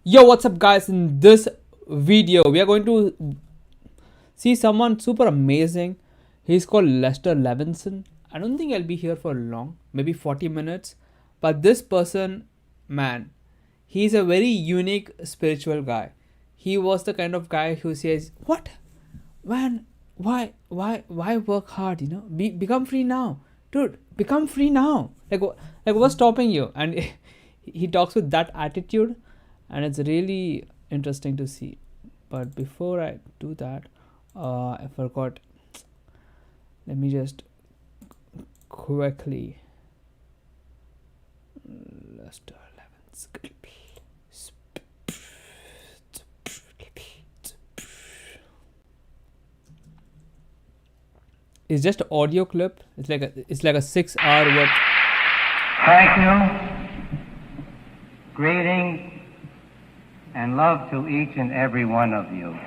Yo, what's up, guys? In this video, we are going to see someone super amazing. He's called Lester Levenson. I don't think I'll be here for long, maybe 40 minutes. But this person, man, he's a very unique spiritual guy. He was the kind of guy who says, "What, man? Why work hard? Become free now, dude. Become free now. Like what's stopping you?" And he talks with that attitude, and it's really interesting to see. But before I do that, I forgot. Let me just quickly. Lester Levenson. It's just an audio clip. It's like a 6 hour worth. Thank you. Greetings and love to each and every one of you.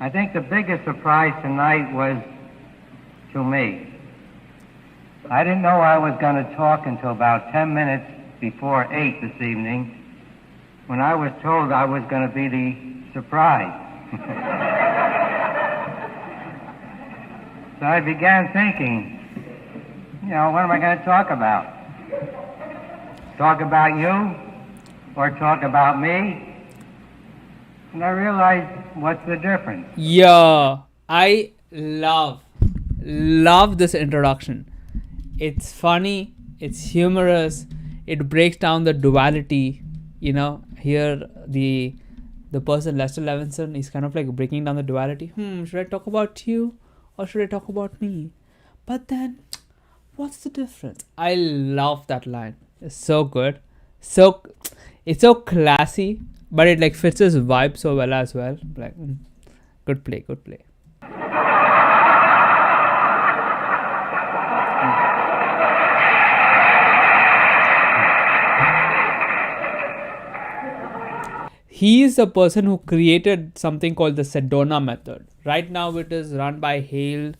I think the biggest surprise tonight was to me. I didn't know I was going to talk until about 10 minutes before 8 this evening when I was told I was going to be the surprise. So I began thinking, what am I going to talk about? Talk about you or talk about me? And I realized, what's the difference? Yeah, I love this introduction. It's funny, it's humorous, it breaks down the duality. Here the person Lester Levenson is kind of like breaking down the duality. Should I talk about you or should I talk about me? But then, what's the difference? I love that line. It's so good. It's so classy, but it like fits his vibe so well as well. Like, good play. He is the person who created something called the Sedona method. Right now it is run by Hale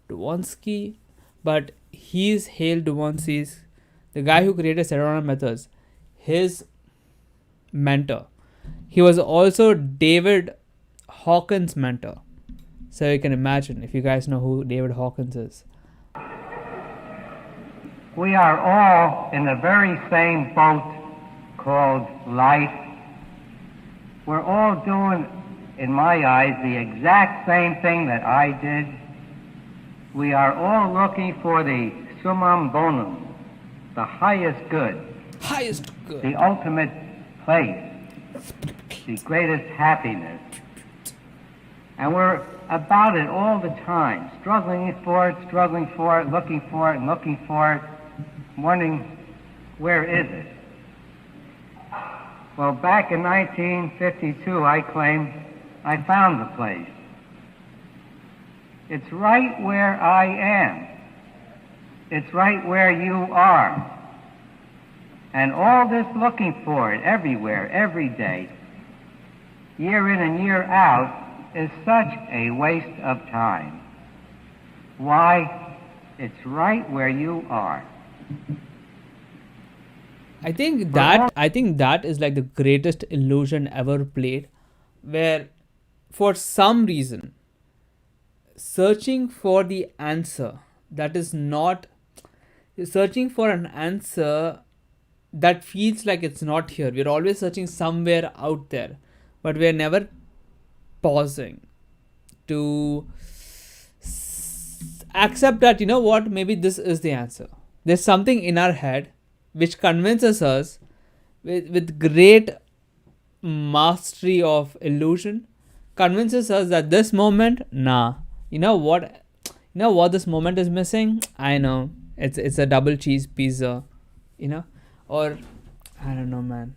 Dwonsky, but he's Hale Dwonsky's, the guy who created Sedona methods, his mentor. He was also David Hawkins' mentor. So you can imagine, if you guys know who David Hawkins is. We are all in the very same boat called life. We're all doing, in my eyes, the exact same thing that I did. We are all looking for the summum bonum, the highest good, the ultimate place, the greatest happiness. And we're about it all the time, struggling for it, looking for it, wondering, where is it? Well, back in 1952, I claimed I found the place. It's right where I am. It's right where you are. And all this looking for it everywhere, every day, year in and year out, is such a waste of time. Why? It's right where you are. I think that is like the greatest illusion ever played, where for some reason searching for the answer that is not, you're searching for an answer that feels like it's not here. We're always searching somewhere out there, but we're never pausing to accept that, maybe this is the answer. There's something in our head which convinces us with great mastery of illusion, convinces us that this moment, you know what this moment is missing? I know, it's a double cheese pizza, or I don't know, man,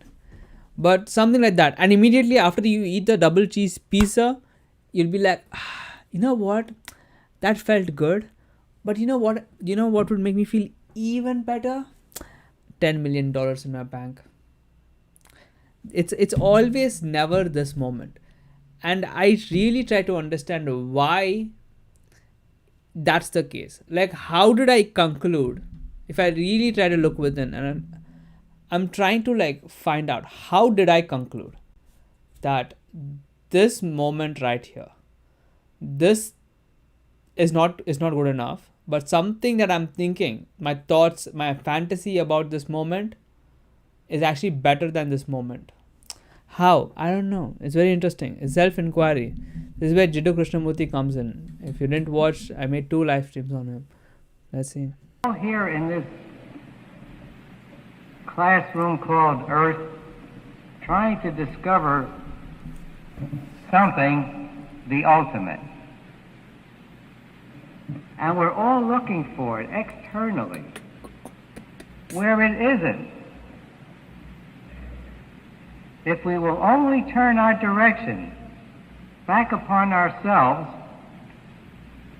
but something like that. And immediately after you eat the double cheese pizza, you'll be like, what, that felt good, but what would make me feel even better? $10 million in my bank. It's always never this moment. And I really try to understand why that's the case. Like, how did I conclude? If I really try to look within, and I'm trying to like find out how did I conclude that this moment right here, this is not good enough, but something that I'm thinking, my thoughts, my fantasy about this moment is actually better than this moment. How? I don't know. It's very interesting. It's self-inquiry. This is where Jiddu Krishnamurti comes in. If you didn't watch, I made 2 live streams on him. Let's see. Here in this classroom called Earth, trying to discover something, the ultimate. And we're all looking for it externally, where it isn't. If we will only turn our direction back upon ourselves,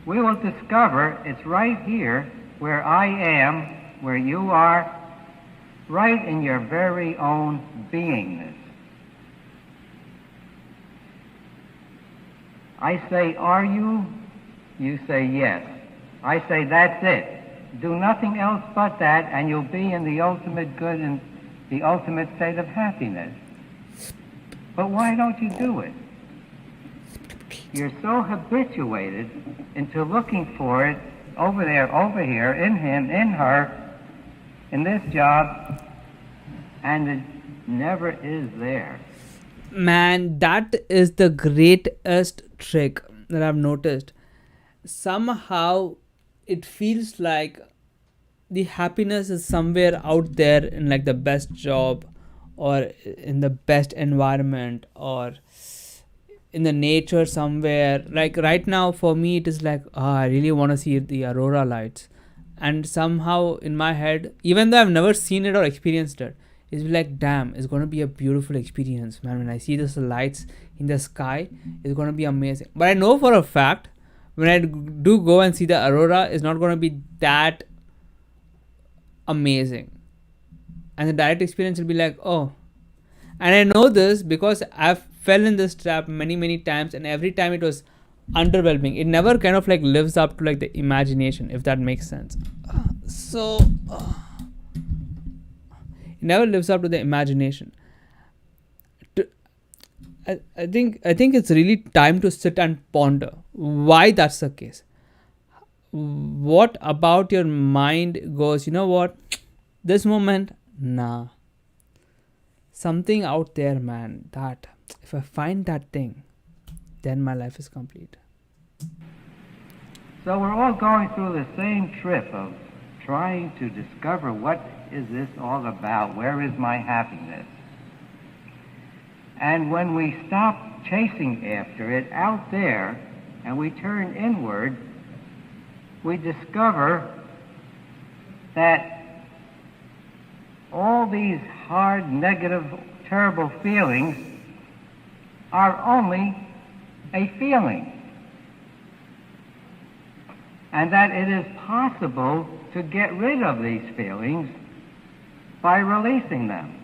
we will discover it's right here where I am, where you are, right in your very own beingness. I say, are you? You say, yes. I say, that's it. Do nothing else but that, and you'll be in the ultimate good and the ultimate state of happiness. But why don't you do it? You're so habituated into looking for it over there, over here, in him, in her, in this job, and it never is there. Man, that is the greatest trick that I've noticed. Somehow it feels like the happiness is somewhere out there in like the best job or in the best environment or in the nature somewhere. Like right now for me it is like, I really want to see the aurora lights, and somehow in my head, even though I've never seen it or experienced it, it's like, damn, it's going to be a beautiful experience, man. When I see those lights in the sky, it's going to be amazing. But I know for a fact when I do go and see the aurora, it's not going to be that amazing, and the direct experience will be like, oh. And I know this because I've fell in this trap many times, and every time it was underwhelming. It never kind of like lives up to like the imagination, if that makes sense. It never lives up to the imagination. I think it's really time to sit and ponder why that's the case. What about your mind goes, you know what, this moment, nah, something out there, man, that if I find that thing, then my life is complete. So we're all going through the same trip of trying to discover what is this all about, where is my happiness? And when we stop chasing after it out there and we turn inward, we discover that all these hard, negative, terrible feelings are only a feeling. And that it is possible to get rid of these feelings by releasing them.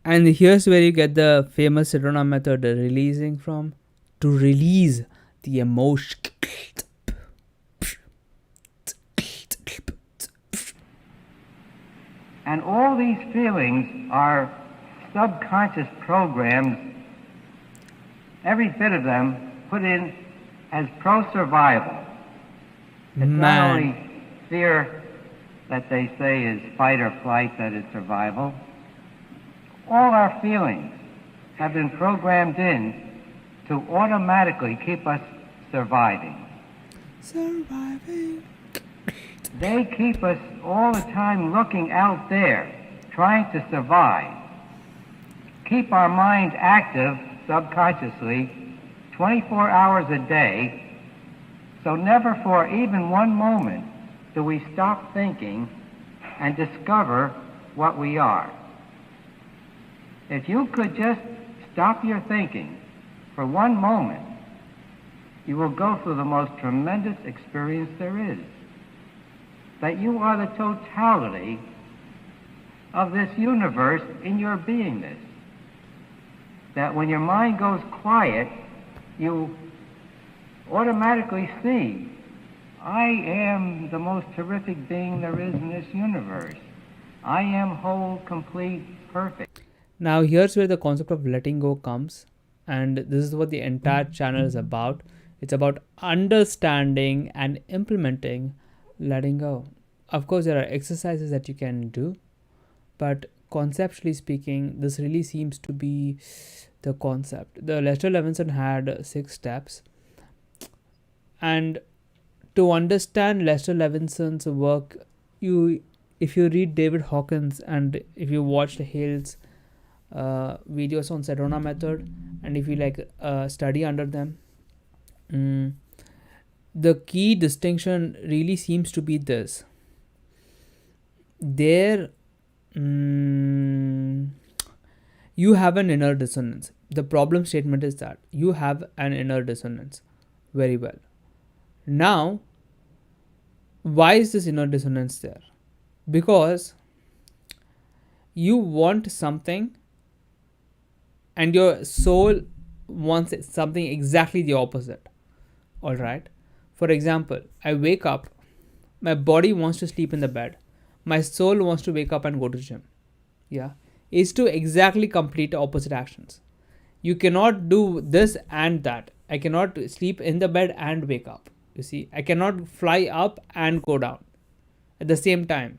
And here's where you get the famous Sedona method, releasing from, to release the emotion. And all these feelings are subconscious programs, every bit of them put in as pro-survival. It's not only fear that they say is fight or flight that is survival. All our feelings have been programmed in to automatically keep us surviving. They keep us all the time looking out there, trying to survive. Keep our mind active subconsciously 24 hours a day, so never for even one moment do we stop thinking and discover what we are. If you could just stop your thinking for one moment, you will go through the most tremendous experience there is. That you are the totality of this universe in your beingness. That when your mind goes quiet, you automatically see, I am the most terrific being there is in this universe. I am whole, complete, perfect. Now, here's where the concept of letting go comes, and this is what the entire channel is about. It's about understanding and implementing letting go. Of course, there are exercises that you can do, but conceptually speaking, this really seems to be the concept. The Lester Levenson had 6 steps, and to understand Lester Levenson's work, if you read David Hawkins and if you watched Hale's videos on Sedona method, and if you study under them, the key distinction really seems to be this: there you have an inner dissonance. The problem statement is that you have an inner dissonance. Very well. Now, why is this inner dissonance there? Because you want something and your soul wants something exactly the opposite. All right. For example, I wake up, my body wants to sleep in the bed, my soul wants to wake up and go to gym. Yeah, it's two exactly complete opposite actions. You cannot do this and that. I cannot sleep in the bed and wake up. You see, I cannot fly up and go down at the same time.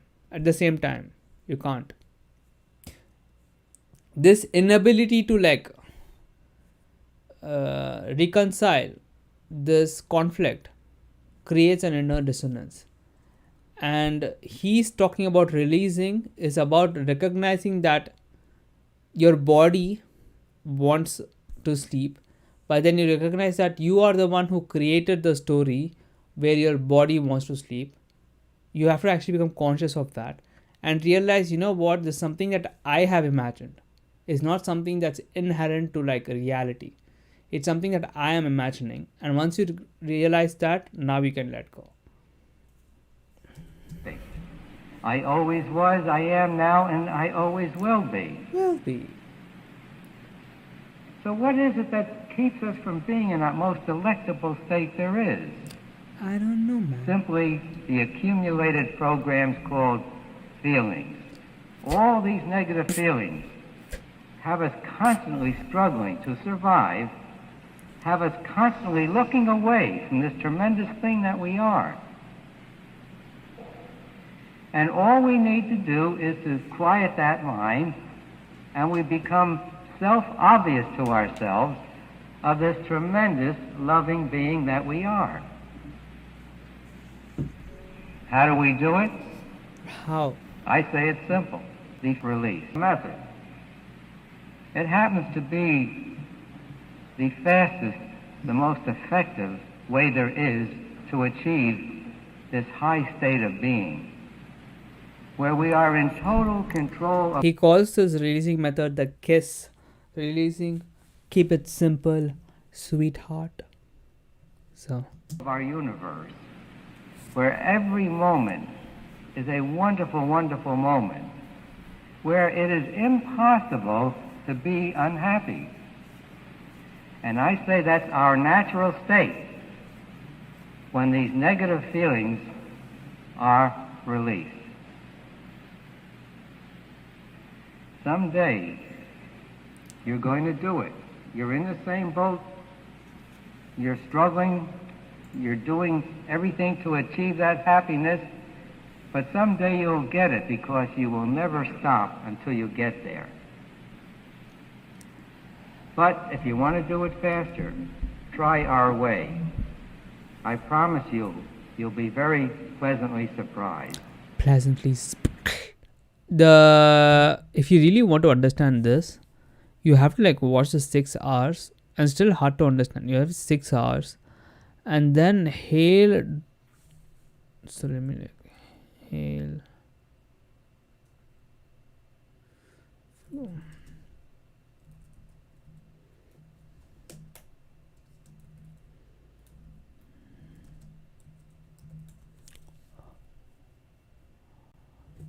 You can't. This inability to reconcile this conflict creates an inner dissonance. And he's talking about releasing is about recognizing that your body wants to sleep, but then you recognize that you are the one who created the story where your body wants to sleep. You have to actually become conscious of that and realize, you know what, there's something that I have imagined. It's not something that's inherent to reality. It's something that I am imagining. And once you realize that, now you can let go. I always was, I am now, and I always will be. Will be. So what is it that keeps us from being in that most delectable state there is? I don't know, man. Simply the accumulated programs called feelings. All these negative feelings have us constantly struggling to survive, have us constantly looking away from this tremendous thing that we are. And all we need to do is to quiet that mind, and we become self-obvious to ourselves of this tremendous loving being that we are. How do we do it? How? I say it's simple. The release method. It happens to be the fastest, the most effective way there is to achieve this high state of being, where we are in total control of... He calls this releasing method the KISS. Releasing, keep it simple, sweetheart. So, of our universe, where every moment is a wonderful, wonderful moment, where it is impossible to be unhappy. And I say that's our natural state when these negative feelings are released. Someday, you're going to do it. You're in the same boat. You're struggling. You're doing everything to achieve that happiness. But someday you'll get it, because you will never stop until you get there. But if you want to do it faster, try our way. I promise you'll be very pleasantly surprised. If you really want to understand this, you have to watch the 6 hours, and still hard to understand. You have 6 hours, and then Hale. So let me Hale.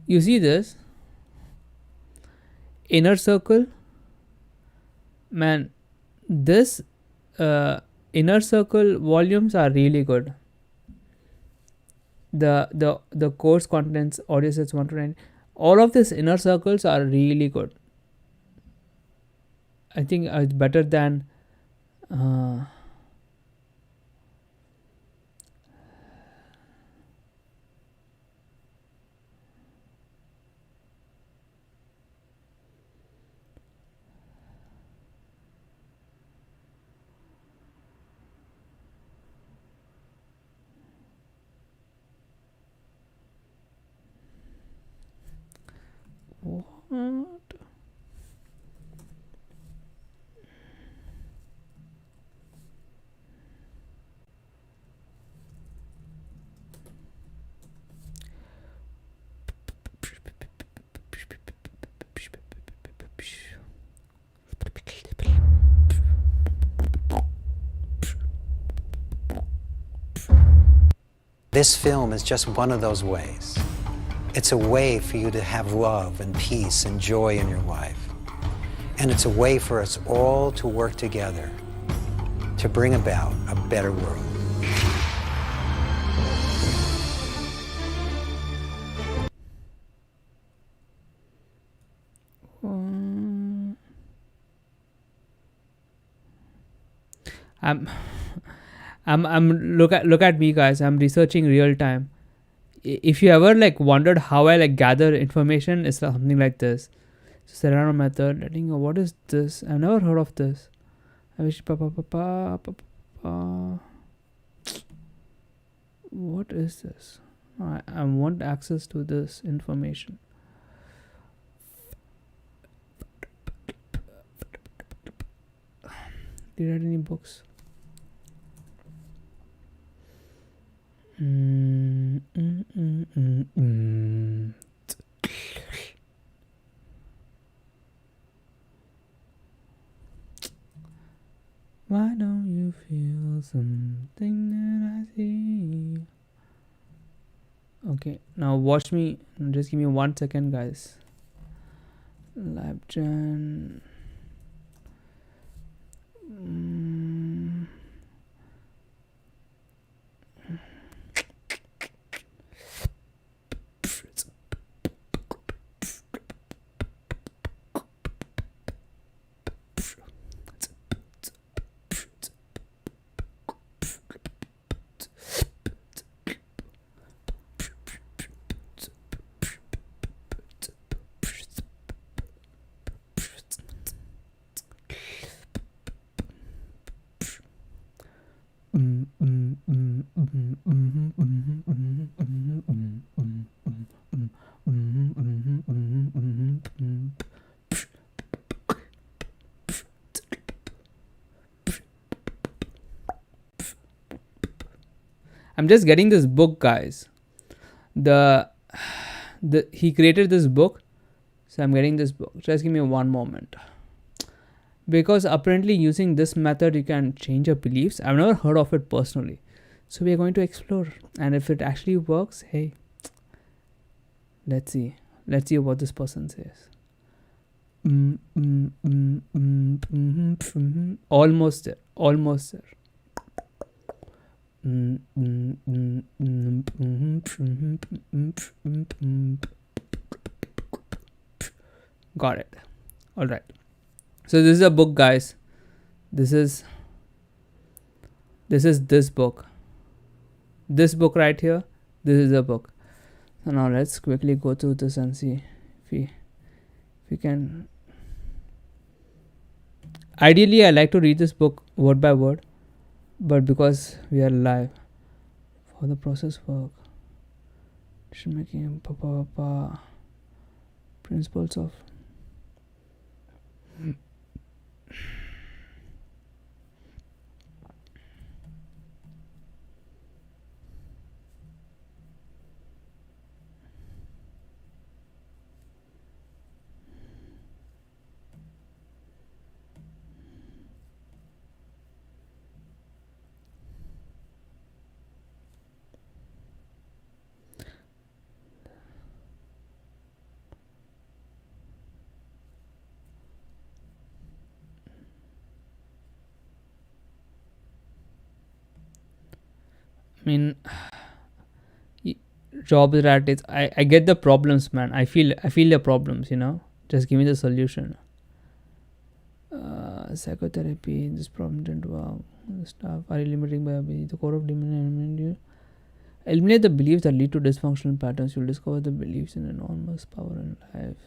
You see this inner circle, man. This inner circle volumes are really good. The course contents audio sets 1 to 9. All of these inner circles are really good. I think it's better than uh, what? This film is just one of those ways. It's a way for you to have love and peace and joy in your life. And it's a way for us all to work together to bring about a better world. I'm I'm look at me, guys. I'm researching real time. If you ever like wondered how I like gather information, it's something like this. So Serrano method. Letting go. What is this? I've never heard of this. I wish what is this? I want access to this information. Do you read any books? Why don't you feel something that I see? Okay, now watch me. Just give me 1 second, guys. Lab Gen. I'm just getting this book, guys. The he created this book, so I'm getting this book. Just give me 1 moment. Because apparently using this method you can change your beliefs. I've never heard of it personally, so we are going to explore, and if it actually works, hey, let's see what this person says. Almost there. Got it. All right. So this is a book, guys. This is this book. This book right here. This is a book. So now let's quickly go through this and see if we can. Ideally, I like to read this book word by word, but because we are live, for the process work, decision making, principles of. I mean, job rat race. I get the problems, man. I feel the problems, just give me the solution. Psychotherapy, this problem didn't work. The staff are you limiting by the core of eliminate the beliefs that lead to dysfunctional patterns. You'll discover the beliefs in enormous power in life.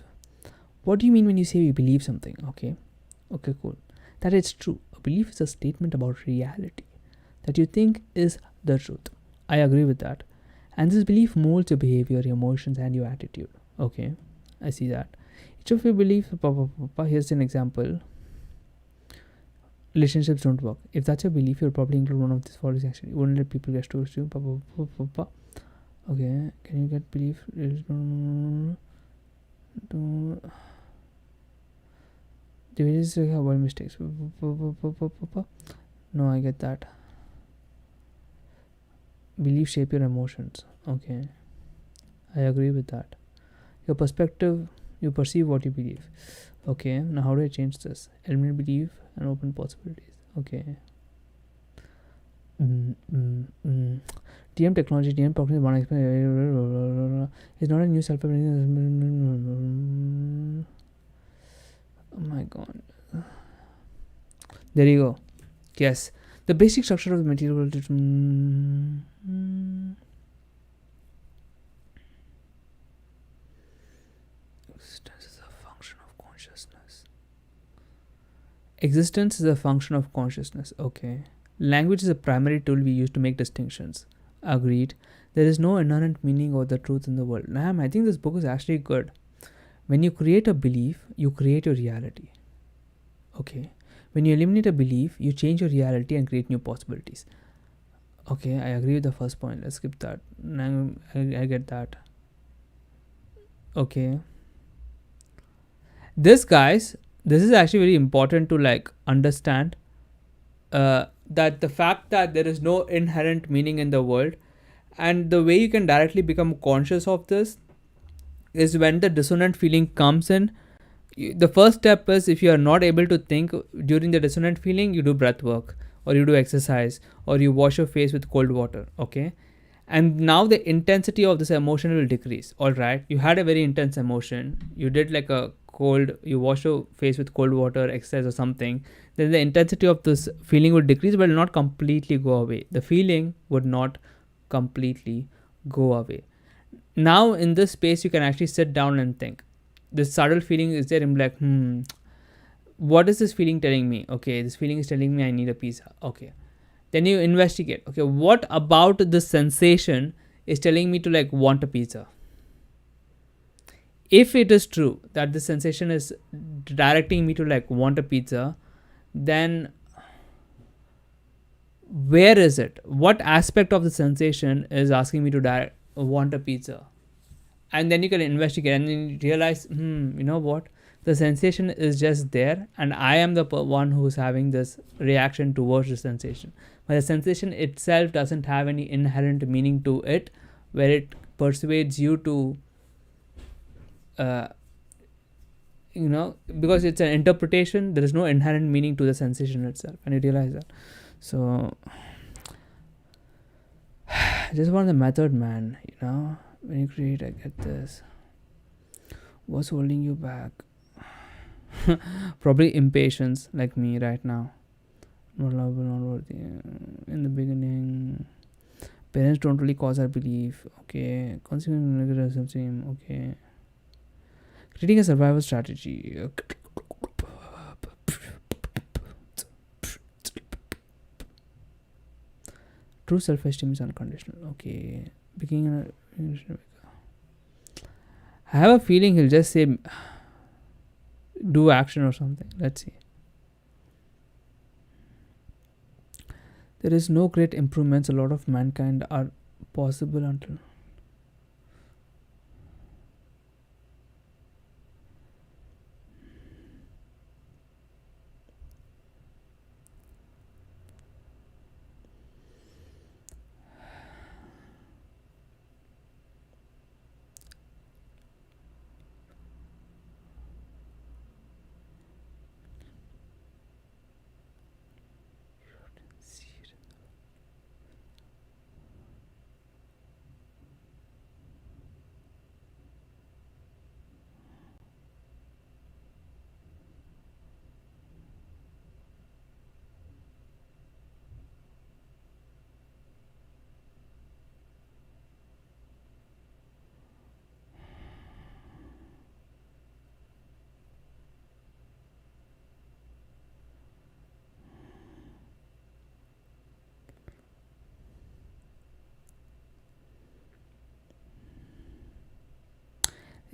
What do you mean when you say you believe something? Okay, cool. That it's true. A belief is a statement about reality that you think is the truth. I agree with that. And this belief molds your behavior, your emotions, and your attitude. Okay, I see that. Each of your beliefs, here's an example. Relationships don't work. If that's your belief, you'll probably include one of these following actions. You won't let people get close to you. Okay, can you get belief? Divisions avoid mistakes. No, I get that. Belief shape your emotions. Okay, I agree with that. Your perspective, you perceive what you believe. Okay, now how do I change this? Eliminate belief and open possibilities. Okay. TM technology, TM proxy, one experience is not a new self. Oh my god. There you go. Yes. The basic structure of the material. Existence is a function of consciousness. Existence is a function of consciousness. Okay. Language is a primary tool we use to make distinctions. Agreed. There is no inherent meaning or the truth in the world. Nam, I think this book is actually good. When you create a belief, you create your reality. Okay. When you eliminate a belief, you change your reality and create new possibilities. Okay, I agree with the first point. Let's skip that. I get that. Okay. This is actually very important to understand that the fact that there is no inherent meaning in the world, and the way you can directly become conscious of this is when the dissonant feeling comes in. The first step is, if you are not able to think during the dissonant feeling, you do breath work, or you do exercise, or you wash your face with cold water. Okay, and now the intensity of this emotion will decrease. All right, you had a very intense emotion, you did you wash your face with cold water, exercise or something, then the intensity of this feeling would decrease, but will not completely go away. The feeling would not completely go away. Now in this space, you can actually sit down and think. This subtle feeling is there, I'm like, what is this feeling telling me? Okay, this feeling is telling me I need a pizza. Okay, then you investigate. Okay, what about this sensation is telling me to want a pizza? If it is true that the sensation is directing me to want a pizza, then where is it? What aspect of the sensation is asking me to want a pizza? And then you can investigate, and then you realize, you know what? The sensation is just there, and I am the one who's having this reaction towards the sensation. But the sensation itself doesn't have any inherent meaning to it, where it persuades you to because it's an interpretation, there is no inherent meaning to the sensation itself, and you realize that. So I just want the method, man. When you create, I get this. What's holding you back? Probably impatience, like me right now. Not lovable, not worthy. In the beginning, parents don't really cause our belief. Okay, consequent negative same. Okay, creating a survival strategy. True self-esteem is unconditional. Okay, beginning. I have a feeling he'll just say do action or something. Let's see. There is no great improvements. A lot of mankind are possible until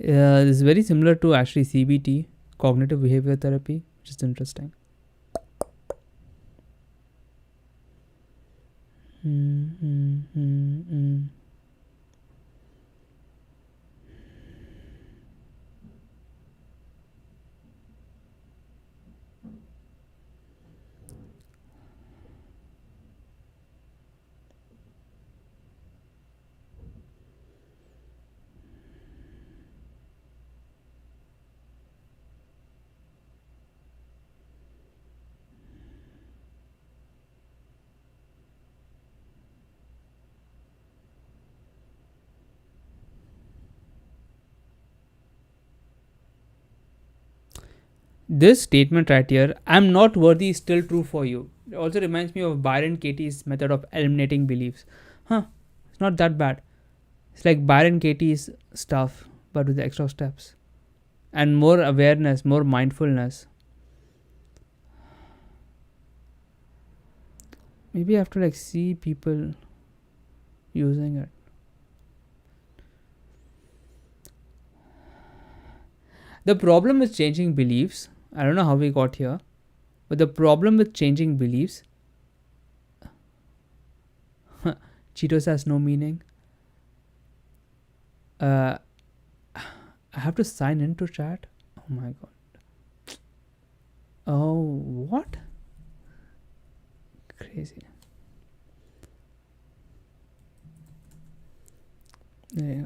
It's very similar to actually CBT, cognitive behavior therapy, which is interesting. This statement right here, I'm not worthy, is still true for you. It also reminds me of Byron Katie's method of eliminating beliefs. It's not that bad. It's like Byron Katie's stuff, but with extra steps. And more awareness, more mindfulness. Maybe I have to like see people using it. The problem with changing beliefs, I don't know how we got here, but the problem with changing beliefs, Cheetos has no meaning. I have to sign into chat. Oh my god. Oh, what? Crazy. Yeah.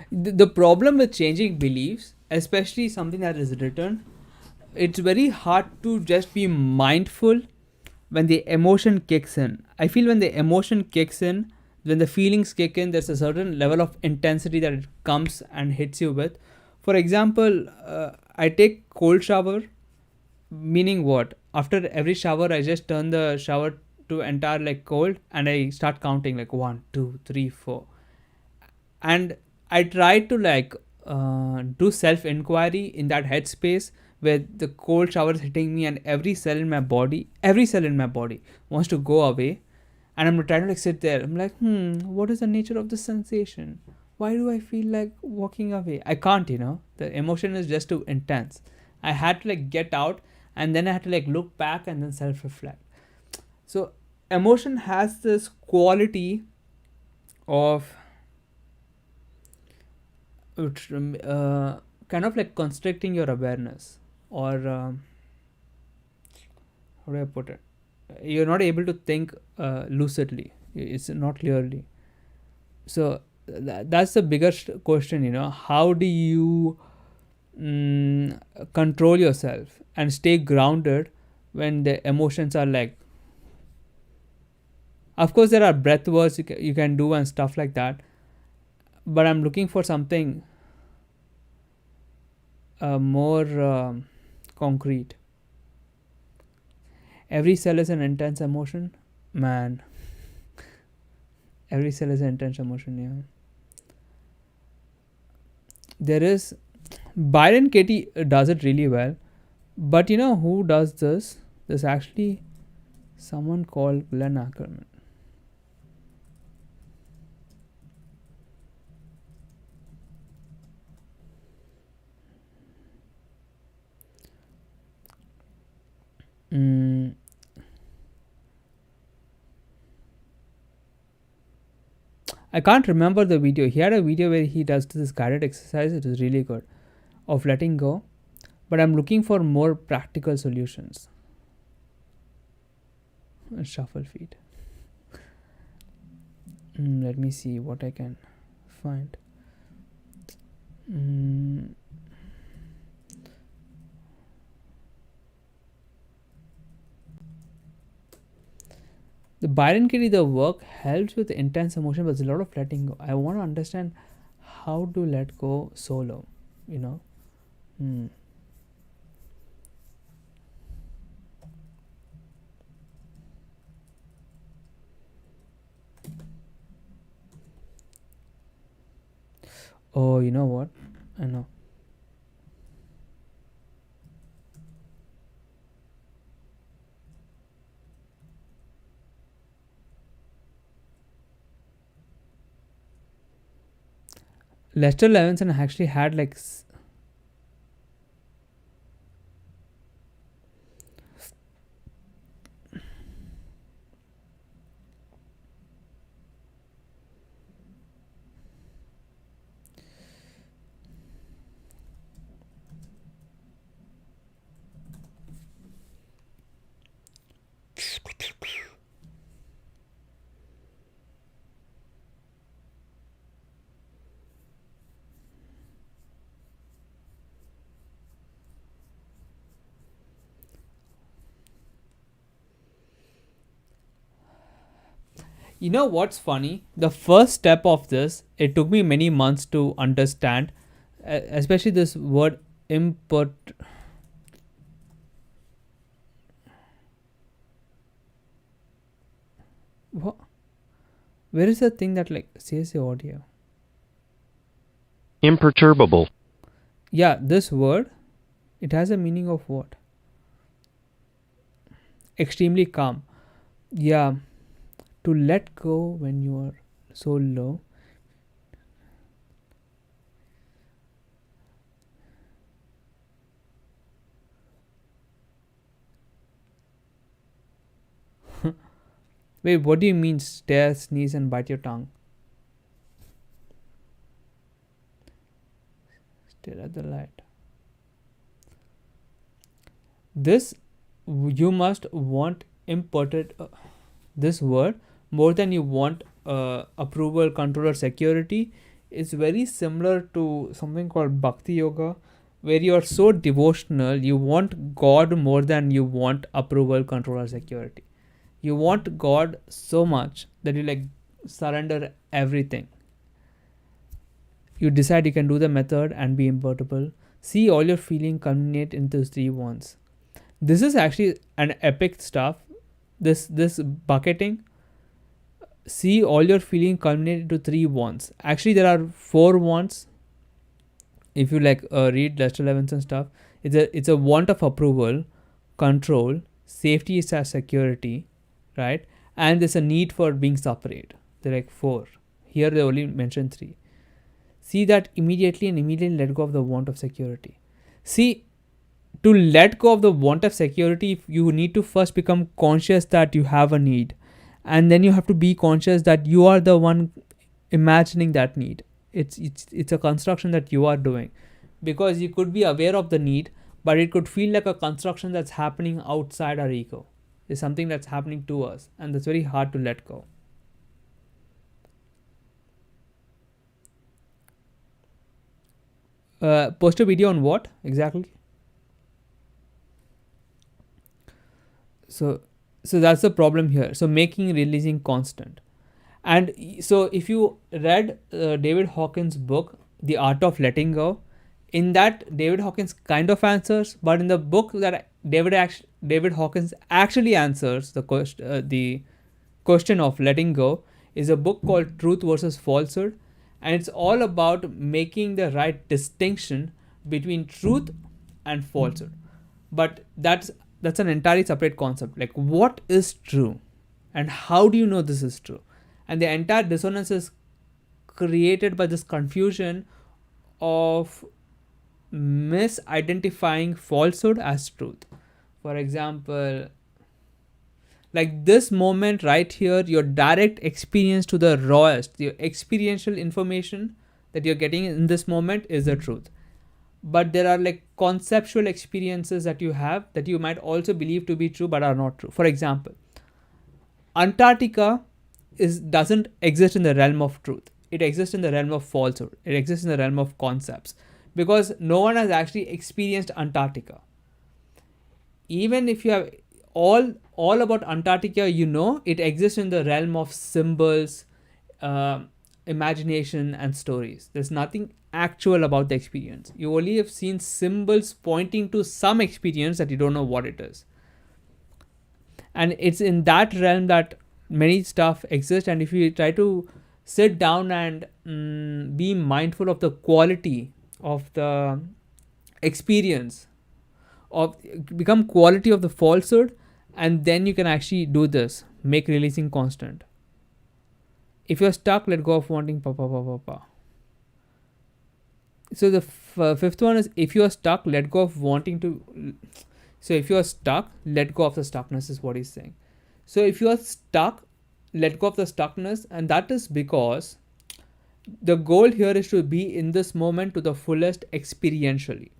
The problem with changing beliefs, especially something that is written, it's very hard to just be mindful when the emotion kicks in. I feel when the emotion kicks in, when the feelings kick in, there's a certain level of intensity that it comes and hits you with. For example, I take cold shower, meaning what? After every shower, I just turn the shower to entire like cold, and I start counting like 1, 2, 3, 4, and I try to like do self inquiry in that headspace where the cold shower is hitting me and every cell in my body wants to go away, and I'm trying to like sit there. I'm like, what is the nature of this sensation? Why do I feel like walking away? I can't, the emotion is just too intense. I had to like get out, and then I had to like look back and then self reflect. So emotion has this quality of kind of like constricting your awareness, or how do I put it? You're not able to think lucidly. It's not clearly. So that's the biggest question. How do you control yourself and stay grounded when the emotions are like? Of course, there are breath works you can do and stuff like that, but I'm looking for something more concrete. Every cell is an intense emotion, man. Every cell is an intense emotion. Yeah. There is Byron Katie does it really well, but you know who does this? There's actually someone called Glenn Ackerman. I can't remember the video. He had a video where he does this guided exercise. It is really good, of letting go. But I'm looking for more practical solutions. Shuffle feet. Let me see what I can find. The Byron Katie, the work helps with intense emotion, but there's a lot of letting go. I want to understand how to let go solo, Oh, you know what? I know. Lester Levenson actually had like you know what's funny? The first step of this, it took me many months to understand, especially this word import. What? Where is the thing that like says the audio? Imperturbable. Yeah, this word, it has a meaning of what? Extremely calm. Yeah, to let go when you are so low. Wait, what do you mean stare, sneeze, and bite your tongue? Stare at the light. This you must want imported this word more than you want approval, control, or security. Is very similar to something called bhakti yoga, where you are so devotional, you want God more than you want approval, control, or security. You want God so much that you like surrender everything. You decide you can do the method and be imperturbable. See all your feeling culminate into three ones. This is actually an epic stuff. This bucketing. See all your feeling culminate into three wands. Actually, there are four wands. If you like read Lester Levenson stuff, it's a want of approval, control, safety is as security, right? And there's a need for being separate. They're like four. Here they only mention three. See that immediately and immediately let go of the want of security. See, to let go of the want of security, you need to first become conscious that you have a need. And then you have to be conscious that you are the one imagining that need. It's a construction that you are doing. Because you could be aware of the need, but it could feel like a construction that's happening outside our ego. It's something that's happening to us. And that's very hard to let go. Post a video on what exactly? So that's the problem here. So making releasing constant. And so if you read David Hawkins' book, The Art of Letting Go, in that David Hawkins kind of answers, but in the book that David Hawkins actually answers the question of letting go is a book called Truth versus Falsehood. And it's all about making the right distinction between truth and falsehood. But that's an entirely separate concept. Like, what is true? And how do you know this is true? And the entire dissonance is created by this confusion of misidentifying falsehood as truth. For example, like this moment right here, your direct experience to the rawest, your experiential information that you're getting in this moment is the truth. But there are like conceptual experiences that you have that you might also believe to be true but are not true. For example, Antarctica doesn't exist in the realm of truth. It exists in the realm of falsehood. It exists in the realm of concepts because no one has actually experienced Antarctica. Even if you have all about Antarctica, you know it exists in the realm of symbols, imagination, and stories. There's nothing actual about the experience. You only have seen symbols pointing to some experience that you don't know what it is. And it's in that realm that many stuff exists. And if you try to sit down and be mindful of the quality of the experience, of become quality of the falsehood, and then you can actually do this, make releasing constant. If you're stuck, let go of wanting So the fifth one is, if you are stuck, let go of wanting to. So if you are stuck, let go of the stuckness is what he's saying. So if you are stuck, let go of the stuckness, and that is because the goal here is to be in this moment to the fullest experientially.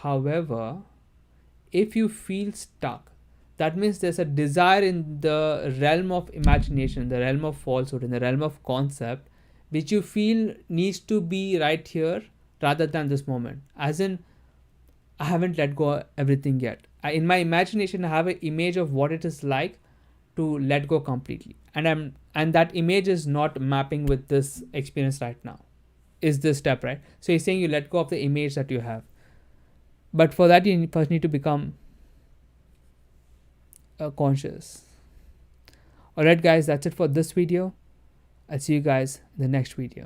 However, if you feel stuck, that means there's a desire in the realm of imagination, the realm of falsehood, in the realm of concept, which you feel needs to be right here rather than this moment. As in, I haven't let go of everything yet. In my imagination, I have an image of what it is like to let go completely, and that image is not mapping with this experience right now. Is this step right? So he's saying you let go of the image that you have, but for that you first need to become conscious. Alright guys, that's it for this video. I'll see you guys in the next video.